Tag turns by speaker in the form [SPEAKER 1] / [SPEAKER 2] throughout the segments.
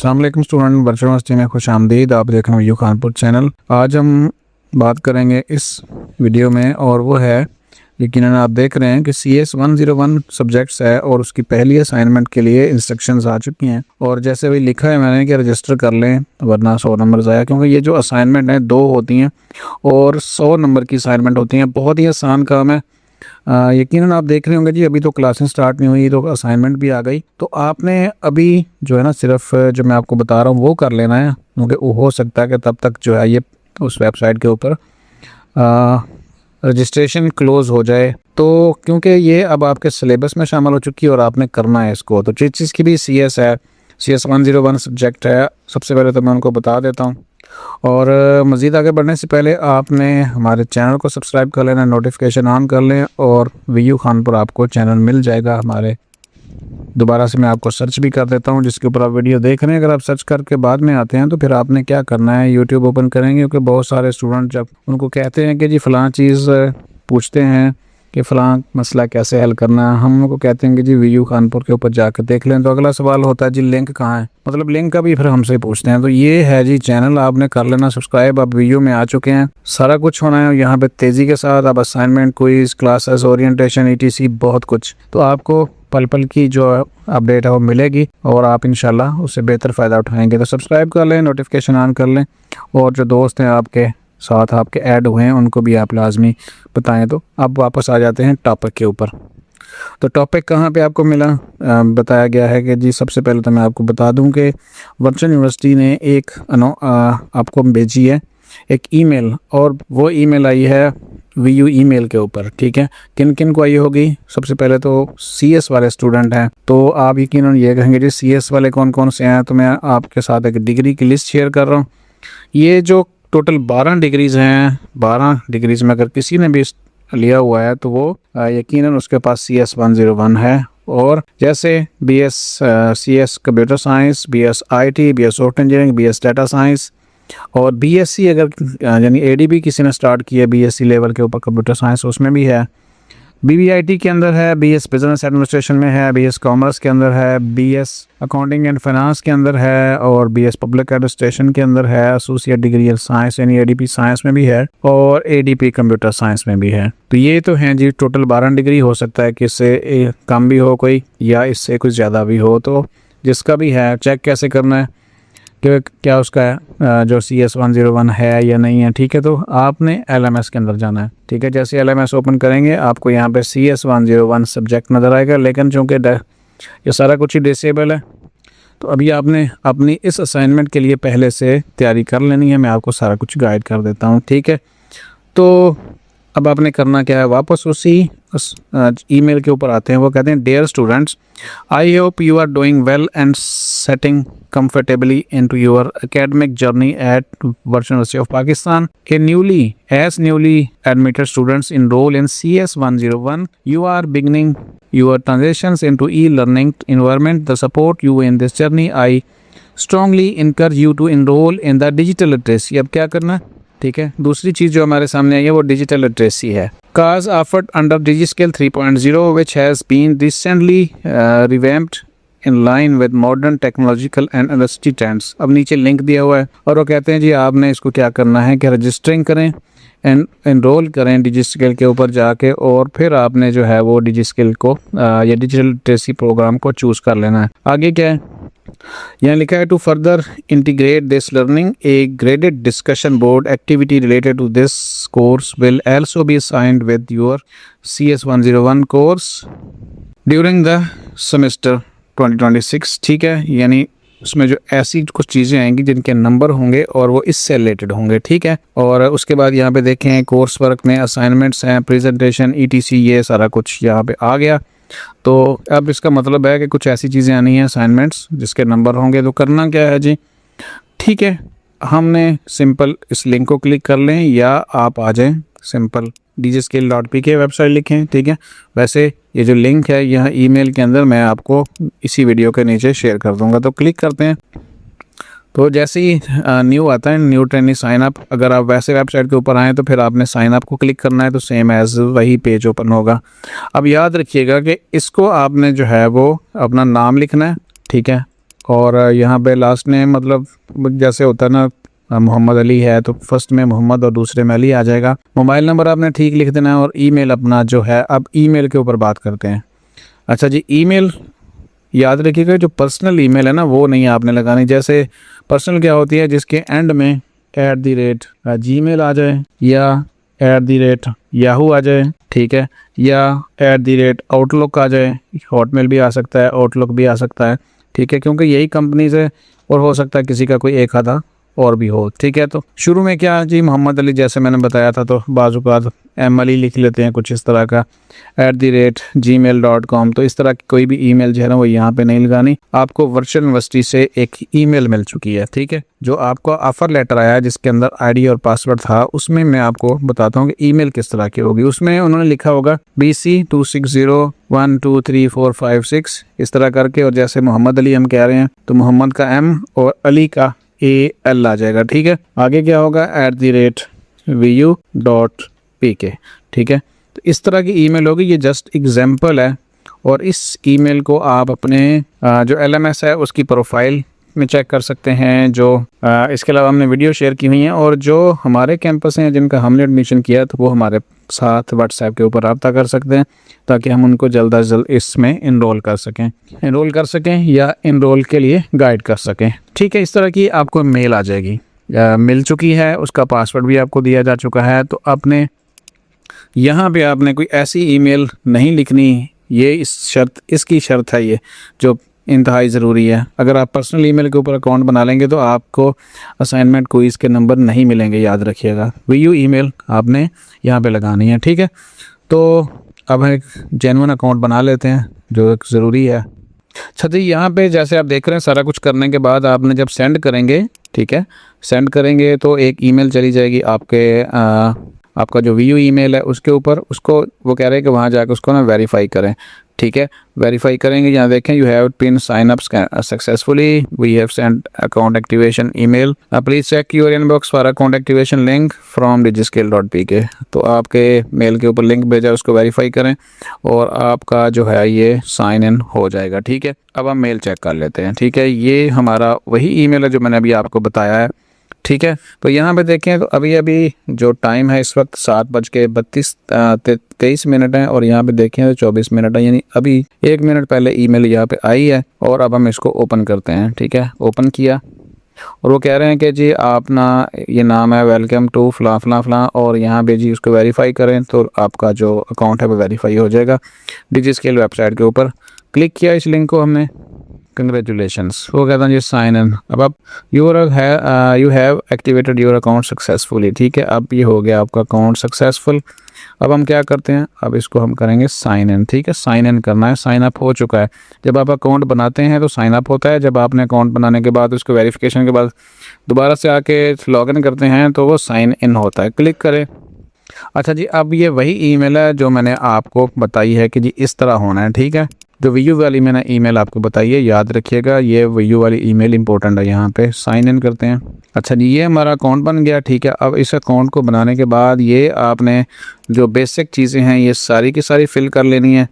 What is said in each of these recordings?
[SPEAKER 1] अस्सलाम वालेकुम student, virtual university में खुश आमदीद। आप देख रहे हैं वीयू खानपुर चैनल। आज हम बात करेंगे इस वीडियो में, और वो है यकीनन आप देख रहे हैं कि CS 101 सब्जेक्ट्स है और उसकी पहली असाइनमेंट के लिए इंस्ट्रक्शंस आ चुकी हैं। और जैसे भी लिखा है मैंने कि रजिस्टर कर लें वरना 100 नंबर ज़ाया, क्योंकि ये जो असाइनमेंट है 2 होती हैं और 100 नंबर की असाइनमेंट होती हैं। बहुत ही आसान काम है। यकीनन आप देख रहे होंगे जी, अभी तो क्लासें स्टार्ट नहीं हुई तो असाइनमेंट भी आ गई। तो आपने अभी जो है ना सिर्फ जो मैं आपको बता रहा हूँ वो कर लेना है, क्योंकि हो सकता है कि तब तक जो है ये उस वेबसाइट के ऊपर रजिस्ट्रेशन क्लोज़ हो जाए। तो क्योंकि ये अब आपके सिलेबस में शामिल हो चुकी है और आपने करना है इसको, तो जिस चीज़ की भी CS है, CS 101 सब्जेक्ट है, सबसे पहले तो मैं उनको बता देता हूँ। और मज़ीद आगे बढ़ने से पहले आपने हमारे चैनल को सब्सक्राइब कर लेना, नोटिफिकेशन ऑन कर लें, और वीयू खानपुर आपको चैनल मिल जाएगा हमारे। दोबारा से मैं आपको सर्च भी कर देता हूँ जिसके ऊपर आप वीडियो देख रहे हैं। अगर आप सर्च करके बाद में आते हैं तो फिर आपने क्या करना है, यूट्यूब ओपन करेंगे, क्योंकि बहुत सारे स्टूडेंट जब उनको कहते हैं कि जी फ़लाँ चीज़ पूछते हैं कि फ़लाँ मसला कैसे हल करना है, हम उनको कहते हैं कि जी वीयू खानपुर के ऊपर जाकर देख लें। तो अगला सवाल होता है जी लिंक कहाँ है, मतलब लिंक का भी फिर हमसे पूछते हैं। तो ये है जी चैनल, आपने कर लेना सब्सक्राइब। आप वीडियो में आ चुके हैं, सारा कुछ होना है यहाँ पे तेज़ी के साथ। अब assignment, quiz, classes, orientation, ETC बहुत कुछ, तो आपको पल पल की जो अपडेट है वो मिलेगी और आप इंशाल्लाह उससे बेहतर फ़ायदा उठाएंगे। तो सब्सक्राइब कर लें, नोटिफिकेशन ऑन कर लें, और जो दोस्त हैं आपके साथ आपके ऐड हुए हैं उनको भी आप लाजमी बताएं। तो अब वापस आ जाते हैं टॉपिक के ऊपर। तो टॉपिक कहाँ पे आपको मिला, बताया गया है कि जी सबसे पहले तो मैं आपको बता दूं कि वर्चुअल यूनिवर्सिटी ने एक आपको भेजी है एक ईमेल, और वो ईमेल आई है वीयू ईमेल के ऊपर। ठीक है, किन किन को आई होगी? सबसे पहले तो CS वाले स्टूडेंट हैं, तो आप यकीनन ये कहेंगे जी CS वाले कौन कौन से हैं। तो मैं आपके साथ एक डिग्री की लिस्ट शेयर कर रहा हूँ। ये जो टोटल 12 डिग्रीज़ हैं, 12 डिग्रीज़ में अगर किसी ने भी लिया हुआ है तो वो यकीनन उसके पास CS 101 है। और जैसे CS computer science, BS IT, BS software engineering, BS data science, और BSc अगर यानी ADB किसी ने स्टार्ट किया BSc लेवल के ऊपर कंप्यूटर साइंस, उसमें भी है। BBIT के अंदर है, BS बिजनेस एडमिनिस्ट्रेशन में है, BS कॉमर्स के अंदर है, BS अकाउंटिंग एंड फाइनेंस के अंदर है, और BS पब्लिक एडमिनिस्ट्रेशन के अंदर है। एसोसिएट डिग्री इन साइंस यानी ADP साइंस में भी है, और ADP कंप्यूटर साइंस में भी है। तो ये तो हैं जी टोटल 12 डिग्री। हो सकता है कि इससे कम भी हो कोई, या इससे कुछ ज़्यादा भी हो। तो जिसका भी है चेक कैसे करना है कि क्या उसका जो CS 101 है या नहीं है। ठीक है, तो आपने LMS के अंदर जाना है। ठीक है, जैसे LMS ओपन करेंगे आपको यहाँ पे CS 101 सब्जेक्ट नज़र आएगा, लेकिन चूँकि ये सारा कुछ ही डिसेबल है तो अभी आपने अपनी इस असाइनमेंट के लिए पहले से तैयारी कर लेनी है। मैं आपको सारा कुछ गाइड कर देता हूँ। ठीक है, तो अब आपने करना क्या है, वापस उसी ईमेल के ऊपर आते हैं। वो कहते हैं dear students, I hope you are doing well and setting comfortably into your academic journey at Virtual University of Pakistan. As newly admitted students enroll in CS 101, you are beginning your transitions into e-learning environment. The support you in this journey, I strongly encourage you to enroll in the digital literacy. अब क्या करना है? ठीक है, दूसरी चीज़ जो हमारे सामने आई है वो डिजिटल लिटरेसी है। Course offered under DigiScale 3.0 which has been recently revamped in line with modern technological and industry trends. अब नीचे लिंक दिया हुआ है और वो कहते हैं जी आपने इसको क्या करना है कि रजिस्टरिंग करें एंड एनरोल करें DigiScale के ऊपर जाके, और फिर आपने जो है वो DigiScale को या डिजिटल लिटरेसी प्रोग्राम को चूज़ कर लेना है। आगे क्या है, यहाँ लिखा है to further integrate this learning a graded discussion board activity related to this course will also be assigned with your CS 101 course during the semester 2026। ठीक है, यानी उसमें जो ऐसी कुछ चीज़ें आएंगी जिनके नंबर होंगे और वो इससे रिलेटेड होंगे। ठीक है, और उसके बाद यहाँ पे देखें कोर्स वर्क में असाइनमेंट्स हैं, प्रेजेंटेशन, ETC, ये सारा कुछ यहाँ पे आ गया। तो अब इसका मतलब है कि कुछ ऐसी चीज़ें आनी हैं असाइनमेंट्स जिसके नंबर होंगे। तो करना क्या है जी, ठीक है, हमने सिंपल इस लिंक को क्लिक कर लें, या आप आ जाएं सिंपल digiscale.pk वेबसाइट लिखें। ठीक है, वैसे ये जो लिंक है यहाँ ईमेल के अंदर मैं आपको इसी वीडियो के नीचे शेयर कर दूंगा। तो क्लिक करते हैं, तो जैसे ही न्यू आता है न्यू ट्रेनिंग साइन अप, अगर आप वैसे वेबसाइट के ऊपर आएँ तो फिर आपने साइन अप को क्लिक करना है, तो सेम एज वही पेज ओपन होगा। अब याद रखिएगा कि इसको आपने जो है वो अपना नाम लिखना है। ठीक है, और यहाँ पे लास्ट नेम मतलब जैसे होता है ना, मोहम्मद अली है तो फर्स्ट में मोहम्मद और दूसरे में अली आ जाएगा। मोबाइल नंबर आपने ठीक लिख देना है और ईमेल अपना जो है, अब ईमेल के ऊपर बात करते हैं। अच्छा जी, ईमेल याद रखिएगा, जो पर्सनल ईमेल है ना वो नहीं आपने लगानी। जैसे पर्सनल क्या होती है, जिसके एंड में @gmail आ जाए या @yahoo आ जाए, ठीक है, या @outlook आ जाए। हॉटमेल भी आ सकता है, आउटलुक भी आ सकता है, ठीक है, क्योंकि यही कंपनीज है और हो सकता है किसी का कोई एक आधा और भी हो, ठीक है। तो शुरू में क्या जी, मोहम्मद अली जैसे मैंने बताया था, तो बाज़-औक़ात एम अली लिख लेते हैं कुछ इस तरह का, @gmail.com। तो इस तरह की कोई भी ईमेल जो है ना वो यहाँ पे नहीं लगानी। आपको वर्चुअल यूनिवर्सिटी से एक ईमेल मिल चुकी है, ठीक है, जो आपको ऑफ़र लेटर आया है जिसके अंदर आईडी और पासवर्ड था। उसमें मैं आपको बताता हूँ कि ईमेल किस तरह की होगी। उसमें उन्होंने लिखा होगा BC260123456 इस तरह करके, और जैसे मोहम्मद अली हम कह रहे हैं तो मोहम्मद का M और अली का AL आ जाएगा, ठीक है। आगे क्या होगा, @vu.pk, ठीक है। तो इस तरह की ईमेल होगी। ये जस्ट एग्जाम्पल है, और इस ईमेल को आप अपने जो LMS है उसकी प्रोफाइल में चेक कर सकते हैं। जो इसके अलावा हमने वीडियो शेयर की हुई हैं, और जो हमारे कैंपस हैं जिनका हमने एडमिशन किया तो वो हमारे साथ व्हाट्सएप के ऊपर रब्ता कर सकते हैं, ताकि हम उनको जल्द अज जल्द इसमें इनरोल कर सकें या इनरोल के लिए गाइड कर सकें, ठीक है। इस तरह की आपको मेल आ जाएगी, मिल चुकी है, उसका पासवर्ड भी आपको दिया जा चुका है। तो आपने यहाँ पे आपने कोई ऐसी ईमेल नहीं लिखनी, ये इसकी शर्त है, ये जो इंतहाई ज़रूरी है। अगर आप पर्सनल ईमेल के ऊपर अकाउंट बना लेंगे तो आपको असाइनमेंट क्विज़ के नंबर नहीं मिलेंगे, याद रखिएगा। VU ईमेल आपने यहाँ पे लगानी है, ठीक है। तो अब एक जेन्युइन अकाउंट बना लेते हैं, जो ज़रूरी है। अच्छा जी, यहाँ पे जैसे आप देख रहे हैं सारा कुछ करने के बाद आपने जब सेंड करेंगे, ठीक है, सेंड करेंगे तो एक ईमेल चली जाएगी आपका जो VU ईमेल है उसके ऊपर। उसको वो कह रहे हैं कि वहाँ जाकर उसको ना वेरीफाई करें, ठीक है। वेरीफाई करेंगे, यहाँ देखें you have been sign up successfully, we have sent account activation email, please check your inbox for account activation link from digiscale.pk। तो आपके मेल के ऊपर लिंक भेजा, उसको वेरीफाई करें और आपका जो है ये साइन इन हो जाएगा, ठीक है। अब हम मेल चेक कर लेते हैं, ठीक है। ये हमारा वही ईमेल है जो मैंने अभी आपको बताया है, ठीक है। तो यहाँ पे देखें तो अभी जो टाइम है इस वक्त 7:23 है, और यहाँ पे देखें तो 24 मिनट है, यानी अभी 1 मिनट पहले ईमेल यहाँ पे आई है। और अब हम इसको ओपन करते हैं, ठीक है। ओपन किया और वो कह रहे हैं कि जी अपना ये नाम है, वेलकम टू फला फला फला, और यहाँ पे जी उसको वेरीफाई करें तो आपका जो अकाउंट है वो वेरीफाई हो जाएगा। डिजिस्केल वेबसाइट के ऊपर क्लिक किया, इस लिंक को हमने, कंग्रेचुलेशंस, वो कहता है जी साइन इन। अब आप you have activated your account successfully, ठीक है। अब ये हो गया आपका अकाउंट सक्सेसफुल। अब हम क्या करते हैं, अब इसको हम करेंगे साइन इन, ठीक है। साइन इन करना है, साइन अप हो चुका है। जब आप अकाउंट बनाते हैं तो साइन अप होता है, जब आपने अकाउंट बनाने के बाद उसको वेरिफिकेशन के बाद दोबारा से आके लॉग इन करते हैं तो वो साइन इन होता है। क्लिक करें। अच्छा जी, अब ये वही ईमेल है जो मैंने आपको बताई है कि जी इस तरह होना है, ठीक है। जो VU वाली मैंने ईमेल आपको बताई है, याद रखिएगा, ये VU वाली ईमेल इंपॉर्टेंट है। यहाँ पे साइन इन करते हैं। अच्छा जी, ये हमारा अकाउंट बन गया, ठीक है। अब इस अकाउंट को बनाने के बाद ये आपने जो बेसिक चीज़ें हैं ये सारी की सारी फिल कर लेनी है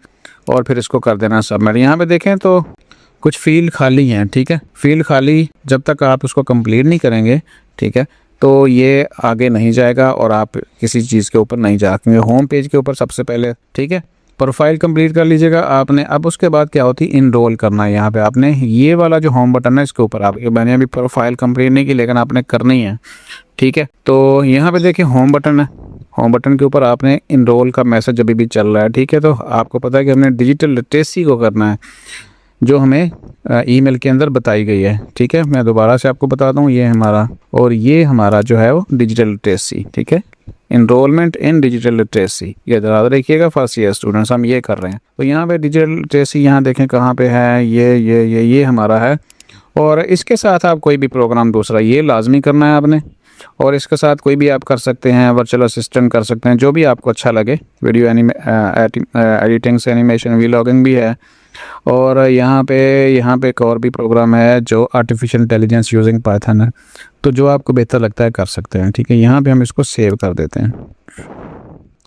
[SPEAKER 1] और फिर इसको कर देना सबमिट। यहाँ पे देखें तो कुछ फील्ड खाली हैं, ठीक है। फील्ड खाली जब तक आप उसको कंप्लीट नहीं करेंगे, ठीक है, तो ये आगे नहीं जाएगा और आप किसी चीज़ के ऊपर नहीं जाएंगे। होम पेज के ऊपर सबसे पहले, ठीक है, प्रोफाइल कंप्लीट कर लीजिएगा आपने। अब उसके बाद क्या होती है, इनरोल करना है। यहाँ पे आपने ये वाला जो होम बटन है इसके ऊपर, आप मैंने अभी प्रोफाइल कंप्लीट नहीं की लेकिन आपने करनी है, ठीक है। तो यहाँ पे देखिए होम बटन है, होम बटन के ऊपर आपने इनरोल का मैसेज अभी भी चल रहा है, ठीक है। तो आपको पता है कि हमने डिजिटल लिटरेसी को करना है जो हमें ईमेल के अंदर बताई गई है, ठीक है। मैं दोबारा से आपको बताता हूँ, ये हमारा और ये हमारा जो है वो डिजिटल लिटरेसी, ठीक है, इनरोलमेंट इन डिजिटल लिटरेसी। ये याद रखिएगा, फर्स्ट ईयर स्टूडेंट्स हम ये कर रहे हैं। तो यहाँ पे डिजिटल लिटरेसी यहाँ देखें कहाँ पे है, ये हमारा है। और इसके साथ आप कोई भी प्रोग्राम दूसरा ये लाजमी करना है आपने, और इसके साथ कोई भी आप कर सकते हैं, वर्चुअल असिस्टेंट कर सकते हैं, जो भी आपको अच्छा लगे। वीडियो एडिटिंग से एनिमेशन वीलॉगिंग भी है। और यहाँ पे एक और भी प्रोग्राम है जो आर्टिफिशियल इंटेलिजेंस यूजिंग पाइथन है। तो जो आपको बेहतर लगता है कर सकते हैं, ठीक है। यहाँ पे हम इसको सेव कर देते हैं।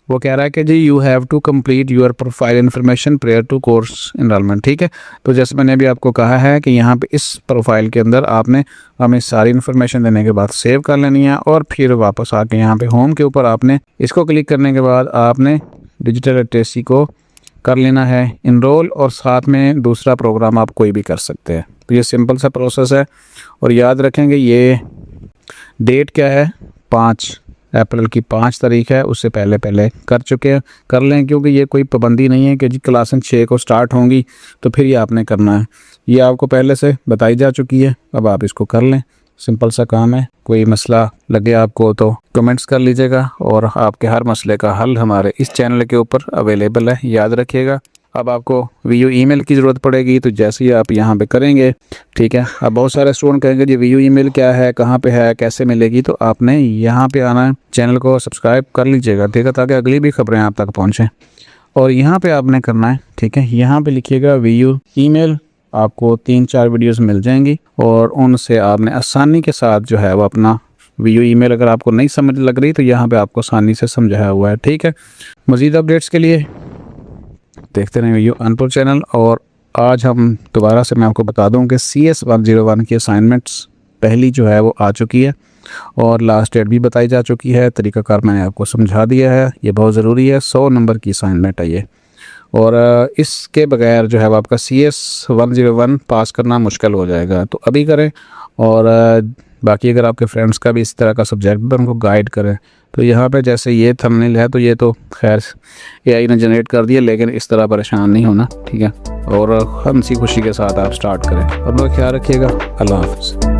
[SPEAKER 1] वो कह रहा है कि जी you have to complete your profile information prior to course enrolment. ठीक है, तो जैसे मैंने अभी आपको कहा है कि यहाँ पे इस प्रोफाइल के अंदर आपने हमें सारी इन्फॉर्मेशन देने के बाद सेव कर लेनी है, और फिर वापस आके यहाँ पे होम के ऊपर आपने इसको क्लिक करने के बाद आपने डिजिटल लिटरेसी को कर लेना है इनरोल, और साथ में दूसरा प्रोग्राम आप कोई भी कर सकते हैं। तो ये सिंपल सा प्रोसेस है, और याद रखेंगे ये डेट क्या है, 5 अप्रैल की 5 तारीख है, उससे पहले पहले कर चुके हैं कर लें, क्योंकि ये कोई पाबंदी नहीं है कि जी क्लासें 6 को स्टार्ट होंगी तो फिर ये आपने करना है। ये आपको पहले से बताई जा चुकी है, अब आप इसको कर लें, सिंपल सा काम है। कोई मसला लगे आपको तो कमेंट्स कर लीजिएगा, और आपके हर मसले का हल हमारे इस चैनल के ऊपर अवेलेबल है, याद रखिएगा। अब आपको वीयू ईमेल की ज़रूरत पड़ेगी, तो जैसे ही आप यहाँ पे करेंगे, ठीक है। अब बहुत सारे स्टूडेंट कहेंगे जी वीयू ईमेल क्या है, कहाँ पे है, कैसे मिलेगी, तो आपने यहाँ पे आना है, चैनल को सब्सक्राइब कर लीजिएगा, ठीक है, ताकि अगली भी खबरें आप तक पहुँचें। और यहाँ पे आपने करना है, ठीक है, यहाँ पे लिखिएगा वीयू ईमेल, आपको 3-4 वीडियोस मिल जाएंगी, और उनसे आपने आसानी के साथ जो है वो अपना वीयू ईमेल, अगर आपको नहीं समझ लग रही तो यहाँ पे आपको आसानी से समझाया हुआ है, ठीक है। मज़ीद अपडेट्स के लिए देखते रहें वीयू अनपुर चैनल। और आज हम दोबारा से मैं आपको बता दूं कि CS 101 की असाइनमेंट्स पहली जो है वो आ चुकी है, और लास्ट डेट भी बताई जा चुकी है, तरीक़ाकार मैंने आपको समझा दिया है, ये बहुत ज़रूरी है। 100 नंबर की असाइनमेंट है ये, और इसके बगैर जो है वो आपका CS 101 पास करना मुश्किल हो जाएगा, तो अभी करें। और बाकी अगर आपके फ्रेंड्स का भी इस तरह का सब्जेक्ट पर उनको गाइड करें, तो यहाँ पे जैसे ये थंबनेल है, तो ये तो खैर AI ने जनरेट कर दिया, लेकिन इस तरह परेशान नहीं होना, ठीक है। और हंसी खुशी के साथ आप स्टार्ट करें, और अपना ख्याल रखिएगा। अल्लाह हाफ़िज़।